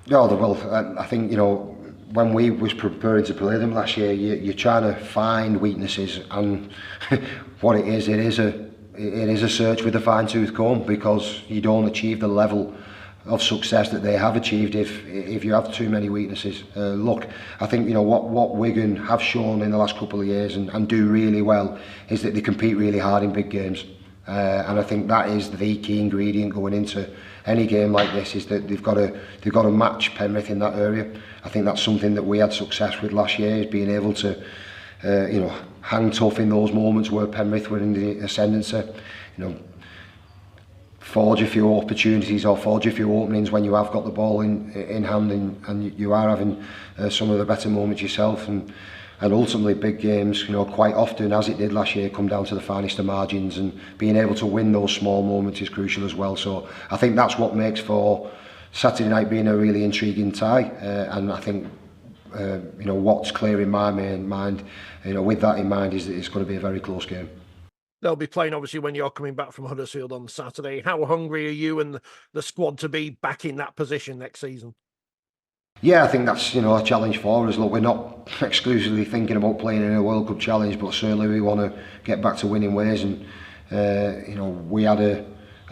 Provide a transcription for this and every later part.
Yeah, well, I think, you know, when we was preparing to play them last year, you're trying to find weaknesses, and what it is a search with a fine-tooth comb, because you don't achieve the level of success that they have achieved if you have too many weaknesses. Look, I think, you know, what Wigan have shown in the last couple of years and do really well is that they compete really hard in big games. And I think that is the key ingredient going into any game like this, is that they've got to match Penrith in that area. I think that's something that we had success with last year, is being able to you know, hang tough in those moments where Penrith were in the ascendancy. You know, forge a few opportunities or forge a few openings when you have got the ball in hand, and you are having some of the better moments yourself, and ultimately big games, you know, quite often, as it did last year, come down to the finest of margins, and being able to win those small moments is crucial as well. So I think that's what makes for Saturday night being a really intriguing tie, and I think you know, what's clear in my mind, you know, with that in mind, is that it's going to be a very close game. They'll be playing, obviously, when you're coming back from Huddersfield on Saturday. How hungry are you and the squad to be back in that position next season? Yeah, I think that's, you know, a challenge for us. Look, we're not exclusively thinking about playing in a World Cup challenge, but certainly we want to get back to winning ways. And you know, we had a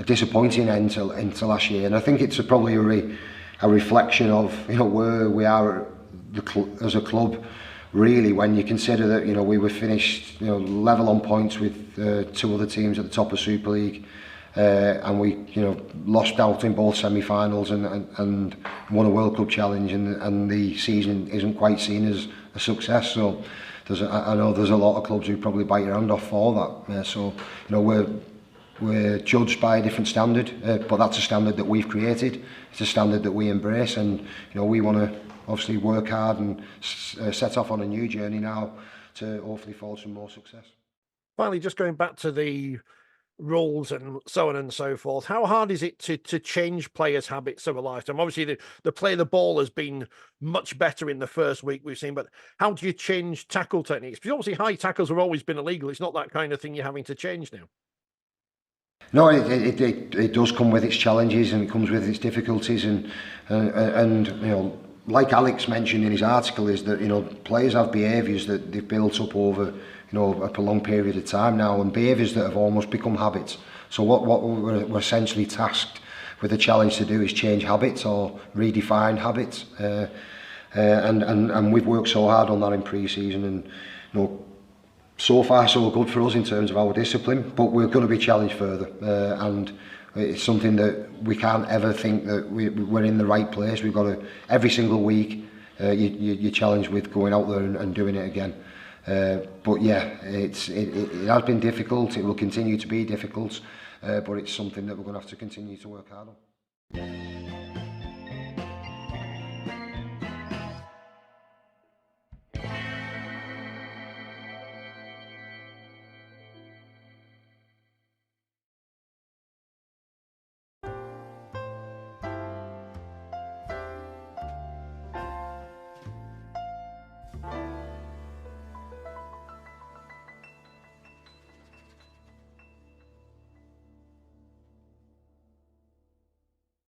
disappointing end to last year, and I think it's probably a reflection of, you know, where we are as a club. Really, when you consider that, you know, we were finished, you know, level on points with two other teams at the top of Super League, and we, you know, lost out in both semi-finals and won a World Cup challenge, and the season isn't quite seen as a success. So I know there's a lot of clubs who probably bite your hand off for that. So, you know, we're judged by a different standard, but that's a standard that we've created. It's a standard that we embrace, and, you know, we want to obviously work hard and set off on a new journey now to hopefully forge some more success. Finally, just going back to the rules and so on and so forth, how hard is it to change players' habits over a lifetime? Obviously, the play of the ball has been much better in the first week we've seen, but how do you change tackle techniques? Because obviously high tackles have always been illegal. It's not that kind of thing you're having to change now. No, it does come with its challenges, and it comes with its difficulties, and you know, like Alex mentioned in his article, is that, you know, players have behaviours that they've built up over, you know, a prolonged period of time now, and behaviours that have almost become habits. So what we're essentially tasked with the challenge to do is change habits, or redefine habits, and we've worked so hard on that in pre-season, and, you know, so far so good for us in terms of our discipline, but we're going to be challenged further, and it's something that we can't ever think that we're in the right place. We've got to, every single week, you're challenged with going out there and doing it again. But yeah, it has been difficult. It will continue to be difficult, but it's something that we're going to have to continue to work hard on.